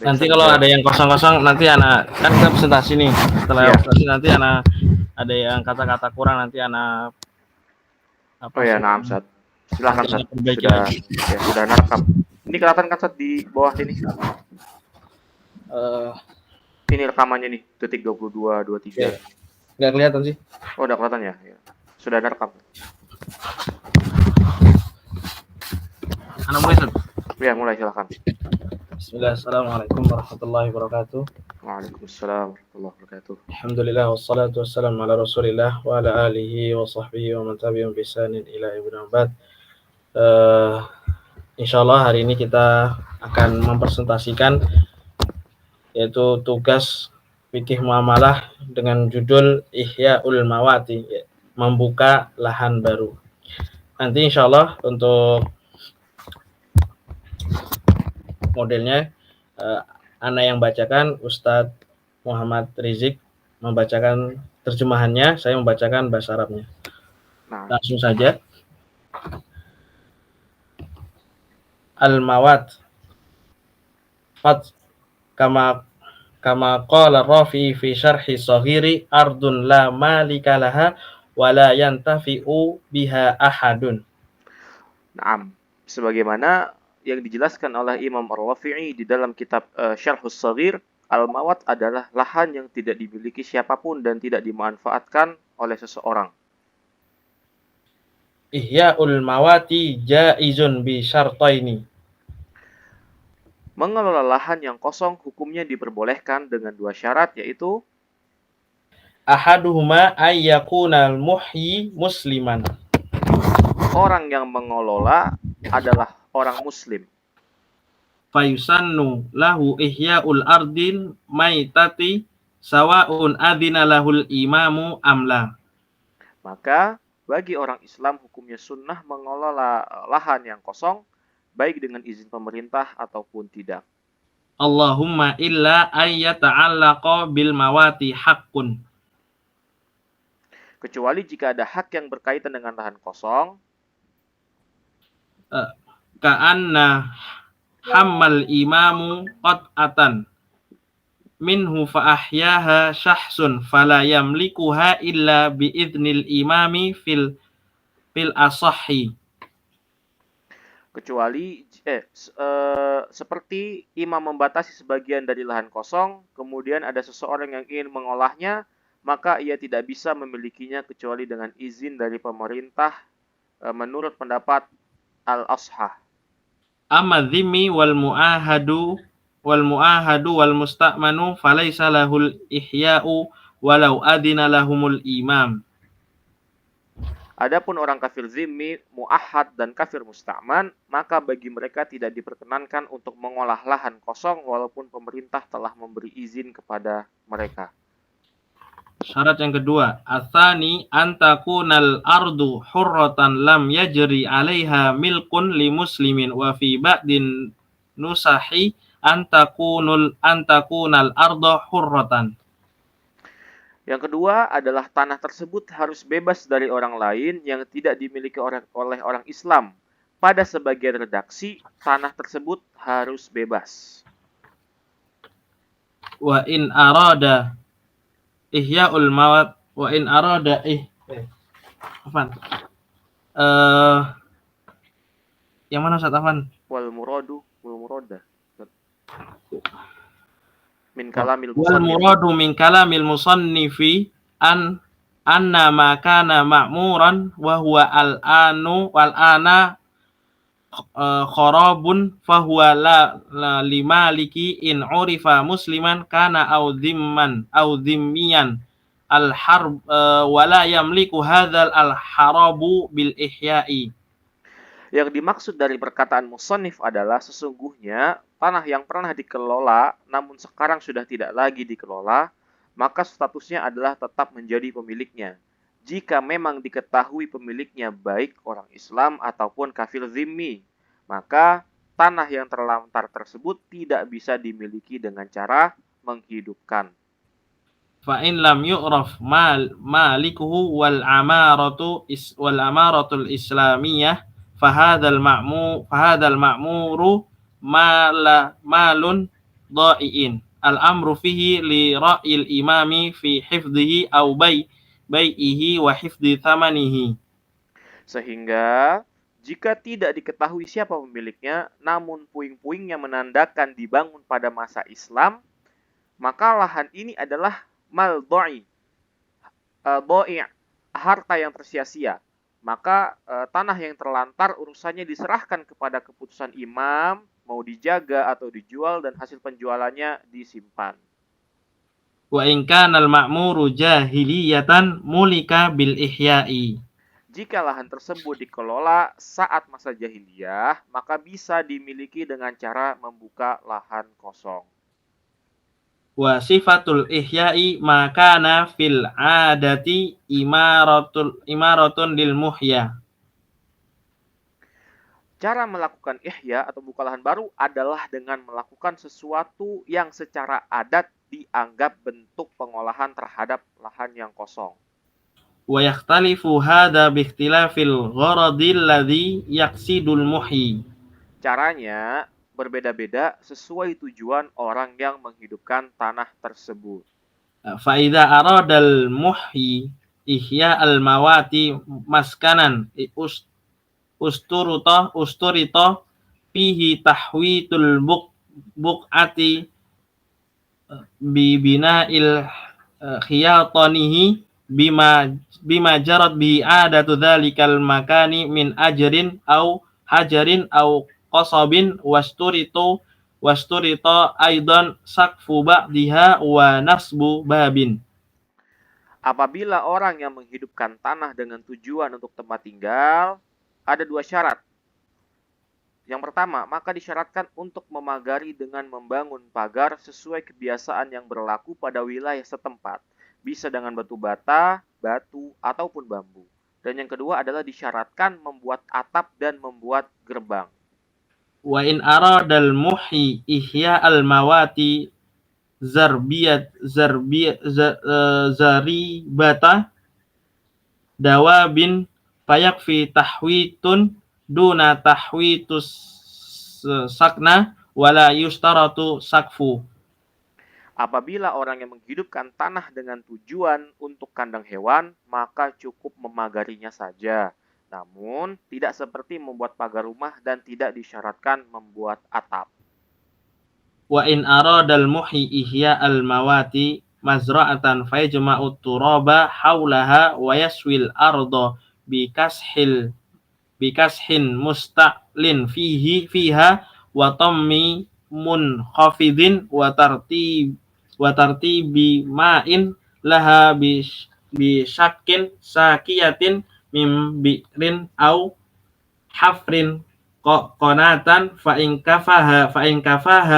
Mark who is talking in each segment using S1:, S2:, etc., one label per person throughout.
S1: Nanti kalau ada yang kosong-kosong nanti anak kan kita presentasi nih. Setelah presentasi nanti anak ada yang kata-kata kurang nanti anak
S2: apa? Oh ya, nah, Ustaz. Silakan Ustaz. Sudah narekam. Ini kelihatan kan Ustaz di bawah sini? Ini rekamannya nih, detik 22, 23.
S1: Nggak kelihatan sih.
S2: Oh, udah kelihatan ya? Sudah narekam.
S1: Anak mulai Ustaz?
S2: Ya, mulai silakan.
S1: Bismillah, assalamualaikum warahmatullahi wabarakatuh.
S2: Waalaikumsalam warahmatullahi wabarakatuh.
S1: Alhamdulillah, wassalatu wassalamu ala rasulillah wa ala alihi wa sahbihi wa man tabi'ahum bi ihsanin ila yaumil ba'd. Insyaallah hari ini kita akan mempresentasikan yaitu tugas fikih muamalah dengan judul Ihya'ul Mawati, membuka lahan baru. Nanti insyaallah untuk modelnya Ana yang bacakan, Ustadz Muhammad Rizik membacakan terjemahannya, saya membacakan bahasa Arabnya. Langsung saja. Al-mawat fat kama qala Rafi fi syarhi shaghiri ardun la malika laha wa la yantafi'u biha ahadun.
S2: Naam, sebagaimana yang dijelaskan oleh Imam Ar-Rafi'i di dalam kitab Syarhus Shaghir, al-mawat adalah lahan yang tidak dimiliki siapapun dan tidak dimanfaatkan oleh seseorang.
S1: Ihya'ul mawati jaizun bi syartaini.
S2: Mengelola lahan yang kosong hukumnya diperbolehkan dengan dua syarat, yaitu
S1: ahaduhuma ayyakunal muhyi musliman.
S2: Orang yang mengelola adalah orang muslim.
S1: Fayusannu lahu ihya'ul ardil maitati sawa'un adina lahul imamu amla.
S2: Maka bagi orang Islam hukumnya sunnah mengelola lahan yang kosong baik dengan izin pemerintah ataupun tidak.
S1: Allahumma illa ayyata'allaqa bil mawati haqqun.
S2: Kecuali jika ada hak yang berkaitan dengan lahan kosong.
S1: Ka'anna hammal imamu qat'atan minhu fa'ahyaha syahsun fala yamlikuha illa biidnil imami fil asahhi.
S2: Kecuali seperti imam membatasi sebagian dari lahan kosong, kemudian ada seseorang yang ingin mengolahnya, maka ia tidak bisa memilikinya kecuali dengan izin dari pemerintah menurut pendapat Al-Ashah.
S1: Amma dhimmi wal mu'ahadu wal musta'manu falaysa lahul ihya'u walau adina lahumul imam.
S2: Adapun orang kafir zimmi, mu'ahad dan kafir musta'man, maka bagi mereka tidak diperkenankan untuk mengolah lahan kosong walaupun pemerintah telah memberi izin kepada mereka.
S1: Syarat yang kedua, atsani antakunal ardu hurratan lam yajri 'alaiha milkun li muslimin wa fi ba'din nusahi antakunal ardu hurratan.
S2: Yang kedua adalah tanah tersebut harus bebas dari orang lain yang tidak dimiliki oleh orang Islam. Pada sebagian redaksi, tanah tersebut harus bebas.
S1: Wa in arada ihya'ul mawat wa in arada yang mana Ustaz Afan?
S2: Wal muradu wal murada min
S1: kalamil musannifi anna ma kana ma'muran wa huwa al-ana kharabun fa huwa la limaliki in urifa musliman kana aw dhimmiyan al-harb wa la yamliku hadzal al-harabu bil ihya'i.
S2: Yang dimaksud dari perkataan musannif adalah sesungguhnya tanah yang pernah dikelola namun sekarang sudah tidak lagi dikelola, maka statusnya adalah tetap menjadi pemiliknya. Jika memang diketahui pemiliknya baik orang Islam ataupun kafir zimmi, maka tanah yang terlantar tersebut tidak bisa dimiliki dengan cara menghidupkan.
S1: Fa in lam yu'raf malikuhu wal amaratul islamiyah fahadal ma'muru malun dha'iin. Al-amru fihi li ra'il imami fi hifdhihi aw bai'ihi wa hifdhi thamanihi.
S2: Sehingga jika tidak diketahui siapa pemiliknya, namun puing-puingnya menandakan dibangun pada masa Islam, maka lahan ini adalah mal dha'i, harta yang tersia-sia. Maka tanah yang terlantar urusannya diserahkan kepada keputusan imam, mau dijaga atau dijual dan hasil penjualannya disimpan.
S1: Wa in kana al-ma'muru jahiliyatan mulika bil ihya'i.
S2: Jika lahan tersebut dikelola saat masa jahiliyah, maka bisa dimiliki dengan cara membuka lahan kosong.
S1: Wa sifatul ihya'i ma kana fil 'adati imaratun lil muhya.
S2: Cara melakukan ihya atau buka lahan baru adalah dengan melakukan sesuatu yang secara adat dianggap bentuk pengolahan terhadap lahan yang kosong.
S1: Wa yakhtalifu hadha bi ikhtilafil gharadil ladzi yaqsidul muhyi.
S2: Caranya berbeda-beda sesuai tujuan orang yang menghidupkan tanah tersebut.
S1: Fa idza aradal muhyi ihya al mawati maskanan usturita fihi tahwitul buq'ati bi bina'il khiyatanihi bima jarat bi adatu dzalikal makani min ajrin au hajarin au qasabin wasturita aidan sakfu ba'diha wa nasbu babin.
S2: Apabila orang yang menghidupkan tanah dengan tujuan untuk tempat tinggal, ada dua syarat. Yang pertama, maka disyaratkan untuk memagari dengan membangun pagar sesuai kebiasaan yang berlaku pada wilayah setempat. Bisa dengan batu bata, batu, ataupun bambu. Dan yang kedua adalah disyaratkan membuat atap dan membuat gerbang.
S1: Wa in aradal muhyi ihya al mawati zaribata dawabin fayakfi tahwitun duna tahwitus sakna wala yustaratu sakfu.
S2: Apabila orang yang menghidupkan tanah dengan tujuan untuk kandang hewan, maka cukup memagarinya saja. Namun, tidak seperti membuat pagar rumah dan tidak disyaratkan membuat atap.
S1: Wa in aradal muhyi ihya al mawati mazra'atan fayajma'u turaba haulaha wa yaswil arda bikashin mustaqlin fiha wa tammi munkhafidin wa tartibi ma'in laha bi syakkin sakiyatin mim bi'rin au hafrin qanatan fa in kafaha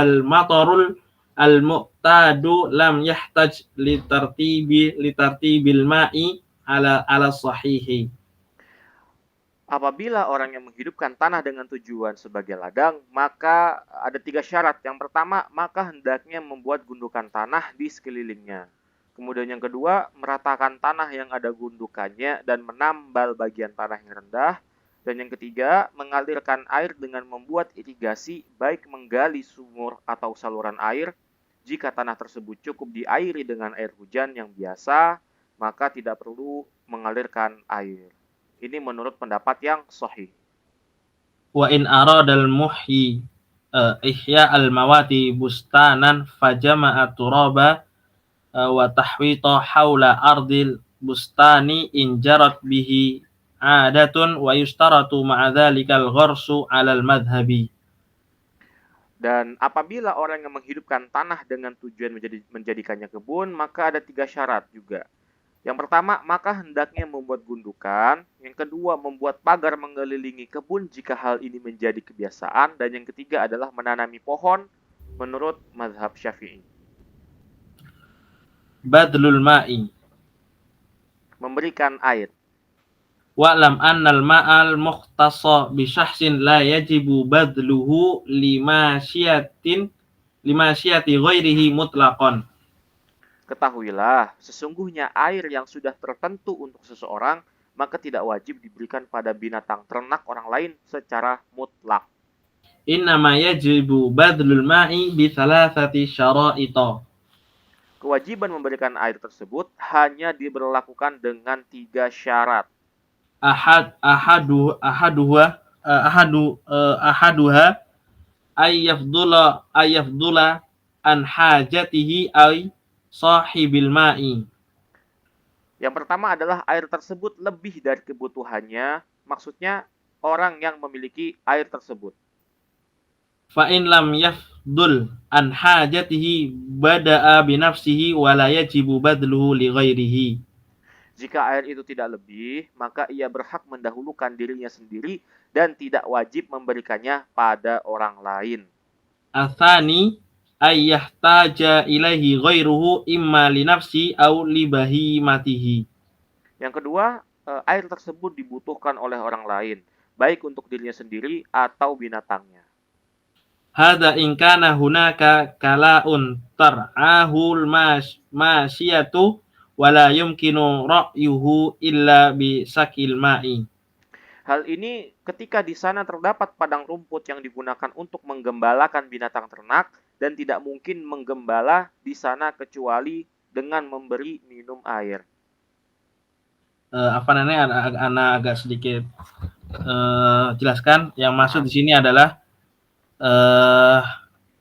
S1: al matarul al mu'tadu lam yahtaj litartibil ma'i ala sahihi.
S2: Apabila orang yang menghidupkan tanah dengan tujuan sebagai ladang, maka ada 3 syarat. Yang pertama, maka hendaknya membuat gundukan tanah di sekelilingnya. Kemudian yang kedua, meratakan tanah yang ada gundukannya dan menambal bagian tanah yang rendah. Dan yang ketiga, mengalirkan air dengan membuat irigasi, baik menggali sumur atau saluran air. Jika tanah tersebut cukup diairi dengan air hujan yang biasa, maka tidak perlu mengalirkan air. Ini menurut pendapat yang sahih.
S1: Wa in aradal muhyi ihya al mawati bustanan fajama'a turaba wa tahwita haula ardil bustani in jarat bihi adatun wa yustaratu ma'a dhalikal gharsu 'alal madhhabi.
S2: Dan apabila orang yang menghidupkan tanah dengan tujuan menjadikannya kebun, maka ada 3 syarat juga. Yang pertama, maka hendaknya membuat gundukan. Yang kedua, membuat pagar mengelilingi kebun jika hal ini menjadi kebiasaan. Dan yang ketiga adalah menanami pohon menurut mazhab Syafi'i.
S1: Badlul ma'i.
S2: Memberikan air.
S1: Wa'lam annal ma'al mukhtassa bi syahsin la yajibu badluhu lima syiyati ghairihi mutlaqan.
S2: Ketahuilah, sesungguhnya air yang sudah tertentu untuk seseorang, maka tidak wajib diberikan pada binatang ternak orang lain secara mutlak.
S1: innama yajibu badlul ma'i bi thalathati syara'ita.
S2: Kewajiban memberikan air tersebut hanya diberlakukan dengan 3 syarat.
S1: Ahaduha ayyafdula an hajatihi ay sahibil ma'i.
S2: Yang pertama adalah air tersebut lebih dari kebutuhannya, maksudnya orang yang memiliki air tersebut.
S1: Fa in lam yafdul an hajatihi bada'a binafsihi wa la yajibu badluhu li ghairihi.
S2: Jika air itu tidak lebih, maka ia berhak mendahulukan dirinya sendiri dan tidak wajib memberikannya pada orang lain.
S1: Athani ayyahtaja ilaihi ghairuhu imma li nafsi au li bahimatihi.
S2: Yang kedua, air tersebut dibutuhkan oleh orang lain, baik untuk dirinya sendiri atau binatangnya.
S1: Hada in kana hunaka kala'un tar'ahul masyiyatu wala yumkinu ra'yuhu illa bi sakil ma'i.
S2: Hal ini ketika di sana terdapat padang rumput yang digunakan untuk menggembalakan binatang ternak dan tidak mungkin menggembala di sana kecuali dengan memberi minum air.
S1: Ana agak sedikit jelaskan. Yang maksud di sini adalah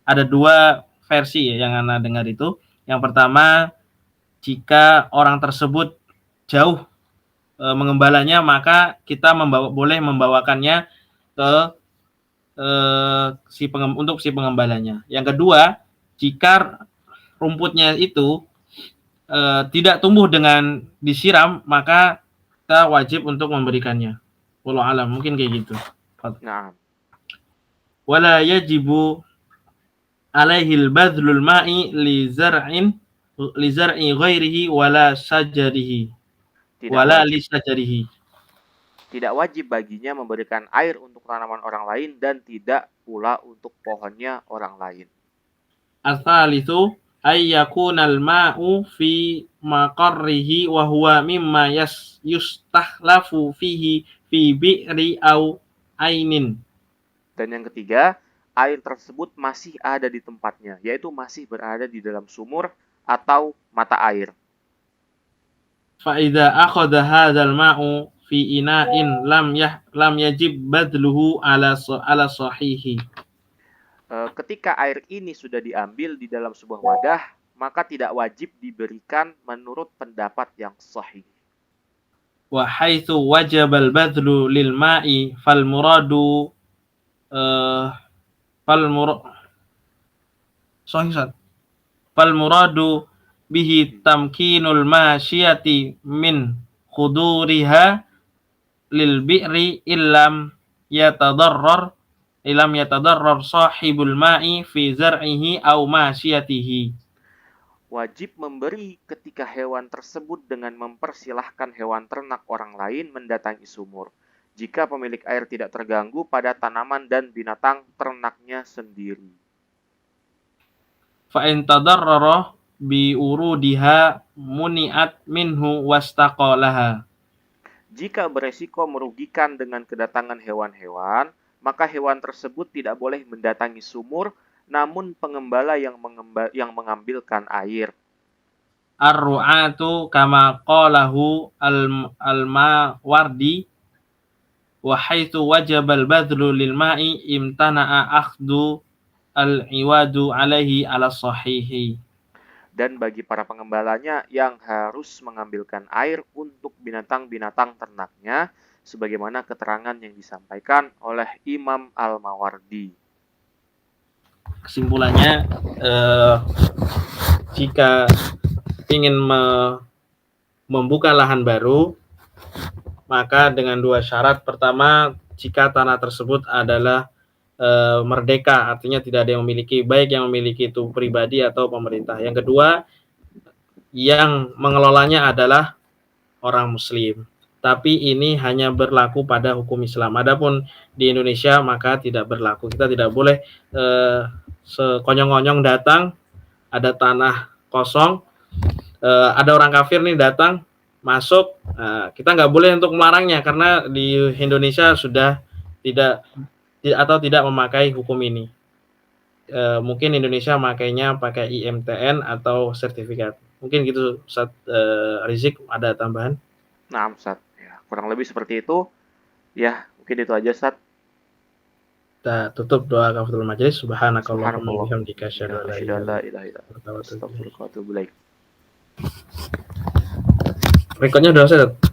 S1: ada dua versi yang Ana dengar itu. Yang pertama, jika orang tersebut jauh mengembalanya, maka kita boleh membawakannya ke untuk si pengembalanya. Yang kedua, jika rumputnya itu tidak tumbuh dengan disiram, maka kita wajib untuk memberikannya. Wallahu alam, mungkin kayak gitu.
S2: Nah,
S1: Wala yajibu alaihil badlul ma'i li zar'i ghairihi wala sajarihi.
S2: Tidak wajib baginya memberikan air untuk tanaman orang lain dan tidak pula untuk pohonnya orang lain.
S1: Al-thalithu ay yakunal ma'u fi maqarrihi wa huwa mimma yustahlafu fihi fi bi'ri au ainin.
S2: Dan yang ketiga, air tersebut masih ada di tempatnya, yaitu masih berada di dalam sumur atau mata air.
S1: Fa'idha akhadha hadzal ma'u fi ina'in lam yajib badluhu ala sahihi.
S2: Ketika air ini sudah diambil di dalam sebuah wadah, maka tidak wajib diberikan menurut pendapat yang sahih.
S1: Wa haitsu wajabal badlu lil ma'i fal muradu bihi tamkinul masyiyati min khuduriha lil bi'ri illam yatadarrar sahibul ma'i fi zar'ihi au masyiyatihi.
S2: Wajib memberi ketika hewan tersebut dengan mempersilahkan hewan ternak orang lain mendatangi sumur, jika pemilik air tidak terganggu pada tanaman dan binatang ternaknya sendiri.
S1: Fa in tadarrara bi urudiha muni'at minhu wastaqalaha.
S2: Jika beresiko merugikan dengan kedatangan hewan-hewan, maka hewan tersebut tidak boleh mendatangi sumur, namun pengembala yang mengambilkan air.
S1: Ar-ru'atu kama qalahu al-Mawardi wa haitsu wajaba al-badlu lil ma'i imtana'a akhdhu al-iwadu alaihi ala sahihi.
S2: Dan bagi para pengembalanya yang harus mengambilkan air untuk binatang-binatang ternaknya, sebagaimana keterangan yang disampaikan oleh Imam Al-Mawardi.
S1: Kesimpulannya, jika ingin membuka lahan baru, maka dengan dua syarat. Pertama, jika tanah tersebut adalah merdeka, artinya tidak ada yang memiliki, baik yang memiliki itu pribadi atau pemerintah. Yang kedua, yang mengelolanya adalah orang Muslim. Tapi ini hanya berlaku pada hukum Islam. Adapun di Indonesia maka tidak berlaku. Kita tidak boleh sekonyong-konyong datang, ada tanah kosong, ada orang kafir nih datang, masuk, kita nggak boleh untuk melarangnya, karena di Indonesia sudah tidak atau tidak memakai hukum ini. Mungkin Indonesia makainya pakai IMTN atau sertifikat. Mungkin gitu, Ustaz. Rizik ada tambahan?
S2: Nah, Ustaz, ya, kurang lebih seperti itu. Ya, mungkin itu aja, Ustaz.
S1: Kita tutup doa kafaratul majelis. Subhanakallahumma wa bihamdika asyhadu an la
S2: Asyhadu an la ilaha illa anta,
S1: ilaha illa anta,
S2: astaghfiruka wa atubu ilaik.
S1: rekodnya udah selesai.